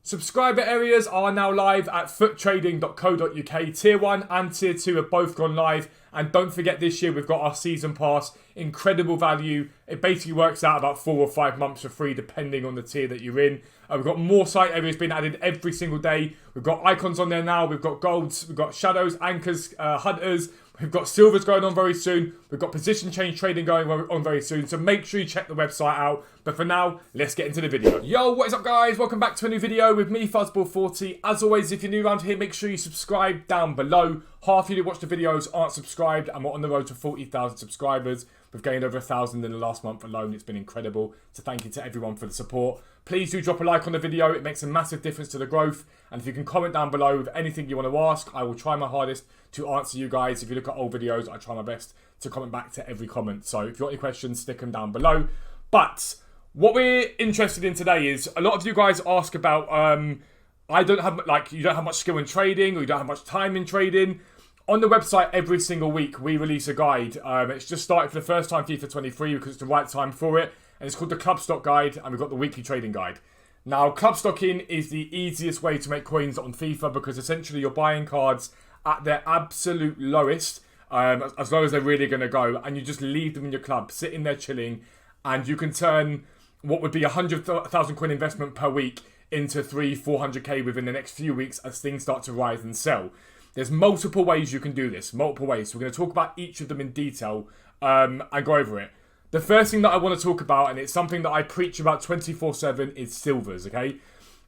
Subscriber areas are now live at foottrading.co.uk. Tier 1 and Tier 2 have both gone live. And don't forget, this year we've got our season pass. Incredible value. It basically works out about 4 or 5 months for free, depending on the tier that you're in. We've got more site areas being added every single day. We've got icons on there now. We've got golds. We've got shadows, anchors, hunters. We've got silvers going on very soon. We've got position change trading going on very soon. So make sure you check the website out. But for now, let's get into the video. Yo, what is up, guys? Welcome back to a new video with me, Fuzzball40. As always, if you're new around here, make sure you subscribe down below. Half of you who watch the videos aren't subscribed, and we're on the road to 40,000 subscribers. We've gained over 1,000 in the last month alone. It's been incredible. So thank you to everyone for the support. Please do drop a like on the video. It makes a massive difference to the growth. And if you can comment down below with anything you want to ask, I will try my hardest to answer you guys. If you look at old videos, I try my best to comment back to every comment. So if you've got any questions, stick them down below. But what we're interested in today is a lot of you guys ask about, you don't have much skill in trading, or you don't have much time in trading. On the website, every single week, we release a guide. It's just started for the first time FIFA 23 because it's the right time for it. And it's called the Club Stock Guide, and we've got the weekly trading guide. Now, club stocking is the easiest way to make coins on FIFA because essentially you're buying cards at their absolute lowest, as low as they're really going to go, and you just leave them in your club, sitting there chilling, and you can turn what would be a 100,000 coin investment per week into 300-400k within the next few weeks as things start to rise and sell. There's multiple ways you can do this, multiple ways. So we're going to talk about each of them in detail and go over it. The first thing that I want to talk about, and it's something that I preach about 24/7, is silvers, okay?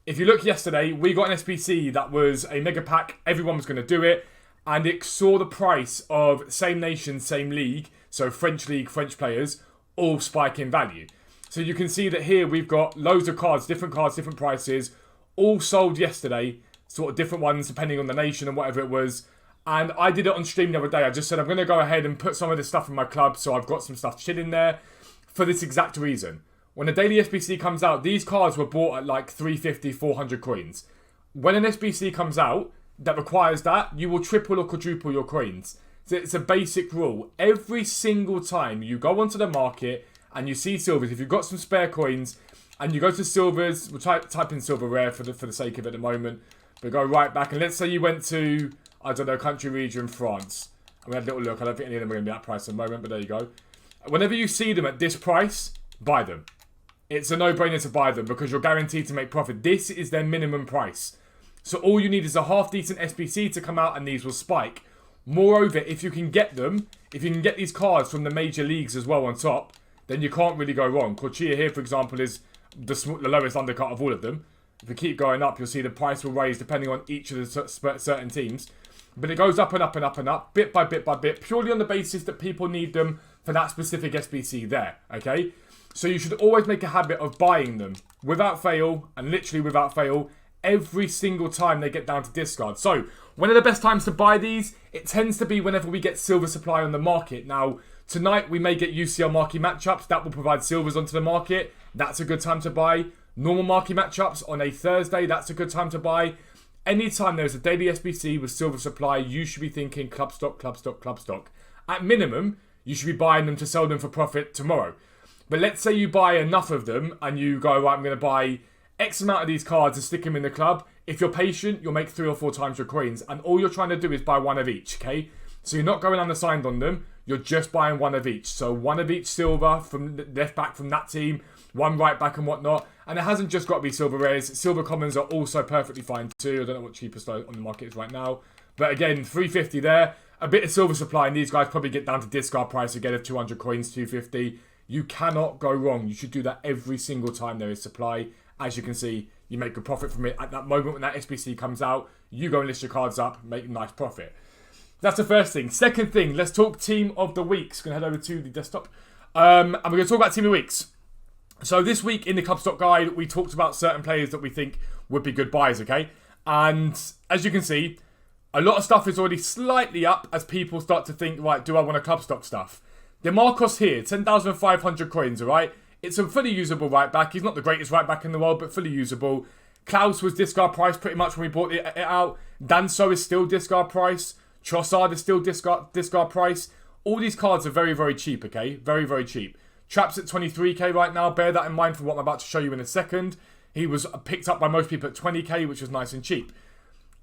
If you look yesterday, we got an SBC that was a mega pack. Everyone was going to do it. And it saw the price of same nation, same league, so French league, French players, all spike in value. So you can see that here we've got loads of cards, different prices, all sold yesterday. Sort of different ones depending on the nation and whatever it was. And I did it on stream the other day. I just said I'm going to go ahead and put some of this stuff in my club. So I've got some stuff chilling there for this exact reason. When a daily SBC comes out, these cards were bought at like 350, 400 coins. When an SBC comes out that requires that, you will triple or quadruple your coins. So it's a basic rule. Every single time you go onto the market and you see silvers, if you've got some spare coins and you go to silvers, we'll type in silver rare for the sake of it at the moment. But go right back, and let's say you went to, I don't know, country region France. And we had a little look. I don't think any of them are going to be that price at the moment, but there you go. Whenever you see them at this price, buy them. It's a no-brainer to buy them because you're guaranteed to make profit. This is their minimum price. So all you need is a half-decent SBC to come out, and these will spike. Moreover, if you can get them, if you can get these cards from the major leagues as well on top, then you can't really go wrong. Corchia here, for example, is the lowest undercut of all of them. If we keep going up, you'll see the price will raise depending on each of the certain teams. But it goes up and up and up and up, bit by bit by bit, purely on the basis that people need them for that specific SBC there, okay? So you should always make a habit of buying them without fail, and literally without fail, every single time they get down to discard. So, when are the best times to buy these? It tends to be whenever we get silver supply on the market. Now, tonight we may get UCL marquee matchups. That will provide silvers onto the market. That's a good time to buy. Normal marquee matchups on a Thursday, that's a good time to buy. Anytime there's a daily SBC with silver supply, you should be thinking club stock, club stock, club stock. At minimum, you should be buying them to sell them for profit tomorrow. But let's say you buy enough of them and you go, right, I'm going to buy X amount of these cards and stick them in the club. If you're patient, you'll make 3 or 4 times your coins. And all you're trying to do is buy one of each, okay? So you're not going unassigned on them. You're just buying one of each. So one of each silver from the left back from that team, one right back and whatnot. And it hasn't just got to be silver rares. Silver commons are also perfectly fine too. I don't know what cheapest on the market is right now. But again, 350 there. A bit of silver supply, and these guys probably get down to discard price again of 200 coins, 250. You cannot go wrong. You should do that every single time there is supply. As you can see, you make a profit from it. At that moment when that SBC comes out, you go and list your cards up, make a nice profit. That's the first thing. Second thing, let's talk Team of the Weeks. Going to head over to the desktop. And we're going to talk about Team of the Weeks. So this week in the Club Stock Guide, we talked about certain players that we think would be good buys, okay? And as you can see, a lot of stuff is already slightly up as people start to think, right, do I want a Club Stock stuff? DeMarcos here, 10,500 coins, alright? It's a fully usable right back. He's not the greatest right back in the world, but fully usable. Klaus was discard price pretty much when we bought it out. Danso is still discard price. Trossard is still discard price. All these cards are very, very cheap, okay? Very, very cheap. Traps at 23k right now. Bear that in mind for what I'm about to show you in a second. He was picked up by most people at 20k, which was nice and cheap.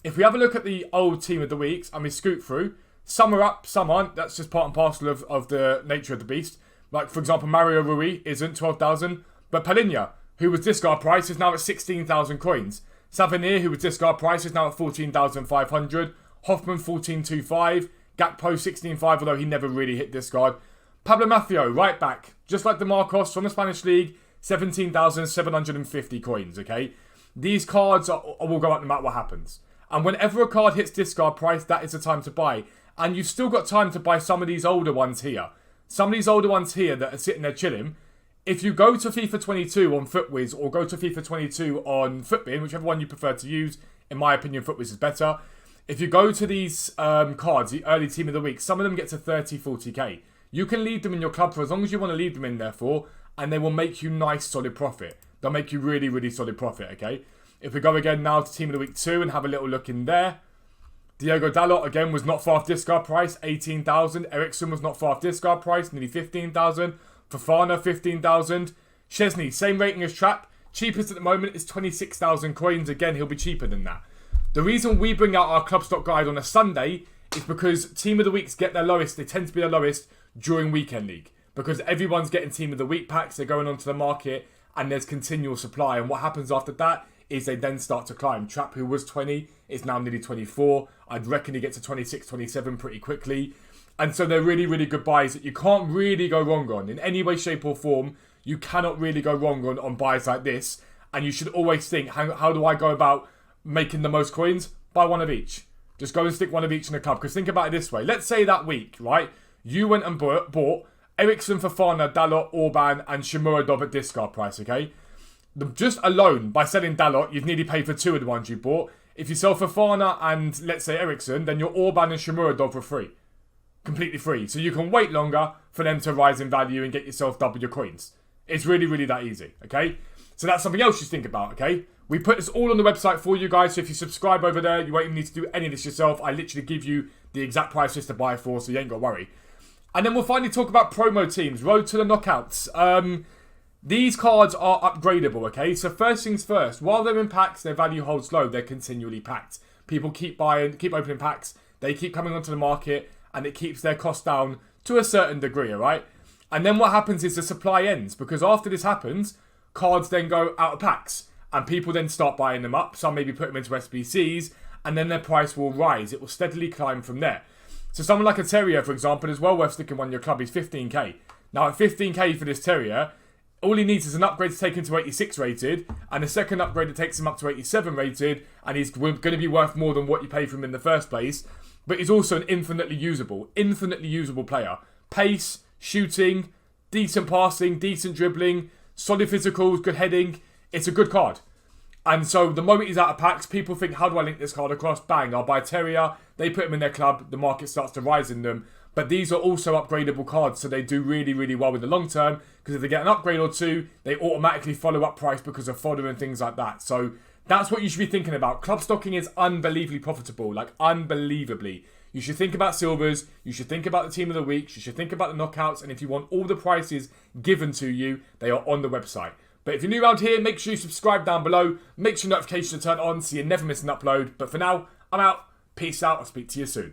If we have a look at the old team of the weeks and we scoot through, some are up, some aren't. That's just part and parcel of the nature of the beast. Like, for example, Mario Rui isn't 12,000, but Palinha, who was discard price, is now at 16,000 coins. Savinir, who was discard price, is now at 14,500. Hoffman, 14,250. Gakpo, 16,500, although he never really hit discard. Pablo Maffio, right back, just like the Marcos from the Spanish League, 17,750 coins, okay? These cards will go up no matter what happens. And whenever a card hits discard price, that is the time to buy. And you've still got time to buy some of these older ones here. Some of these older ones here that are sitting there chilling. If you go to FIFA 22 on FootWiz or go to FIFA 22 on FootBin, whichever one you prefer to use, in my opinion, FootWiz is better. If you go to these cards, the early team of the week, some of them get to 30, 40k. You can leave them in your club for as long as you want to leave them in there for, and they will make you nice, solid profit. They'll make you really, really solid profit, okay? If we go again now to team of the week 2 and have a little look in there. Diogo Dalot, again, was not far off discard price, 18,000. Ericsson was not far off discard price, nearly 15,000. Fofana, 15,000. Chesney, same rating as Trapp. Cheapest at the moment is 26,000 coins. Again, he'll be cheaper than that. The reason we bring out our club stock guide on a Sunday is because team of the weeks get their lowest. They tend to be their lowest during weekend league. Because everyone's getting team of the week packs. They're going onto the market and there's continual supply. And what happens after that is they then start to climb. Trapp, who was 20, is now nearly 24. I'd reckon he gets to 26, 27 pretty quickly. And so they're really, really good buys that you can't really go wrong on. In any way, shape or form, you cannot really go wrong on buys like this. And you should always think, how do I go about making the most coins? Buy one of each. Just go and stick one of each in the club. Because think about it this way. Let's say that week, right, you went and bought Ericsson, Fofana, Dalot, Orban, and Shomurodov at discard price, okay? Just alone, by selling Dalot, you've nearly paid for 2 of the ones you bought. If you sell Fofana and, let's say, Ericsson, then your Orban and Shomurodov are free. Completely free. So you can wait longer for them to rise in value and get yourself double your coins. It's really, really that easy, okay? So that's something else you think about, okay? We put this all on the website for you guys, so if you subscribe over there, you won't even need to do any of this yourself. I literally give you the exact price list to buy for, so you ain't got to worry. And then we'll finally talk about promo teams. Road to the knockouts. These cards are upgradable, okay? So first things first, while they're in packs, their value holds low. They're continually packed. People keep buying, keep opening packs. They keep coming onto the market, and it keeps their cost down to a certain degree, all right? And then what happens is the supply ends, because after this happens, cards then go out of packs, and people then start buying them up. Some maybe put them into SBCs, and then their price will rise. It will steadily climb from there. So someone like a Terrier, for example, is well worth sticking one in your club. He's 15k. Now at 15k for this Terrier, all he needs is an upgrade to take him to 86 rated, and a second upgrade that takes him up to 87 rated, and he's going to be worth more than what you paid for him in the first place. But he's also an infinitely usable player. Pace, shooting, decent passing, decent dribbling, solid physicals, good heading. It's a good card. And so the moment he's out of packs, people think, how do I link this card across? Bang, I'll buy Terrier. They put him in their club. The market starts to rise in them. But these are also upgradable cards, so they do really, really well in the long term. Because if they get an upgrade or two, they automatically follow up price because of fodder and things like that. So that's what you should be thinking about. Club stocking is unbelievably profitable. Like, unbelievably. You should think about silvers. You should think about the team of the week. You should think about the knockouts. And if you want all the prices given to you, they are on the website. But if you're new around here, make sure you subscribe down below. Make sure notifications are turned on so you never miss an upload. But for now, I'm out. Peace out. I'll speak to you soon.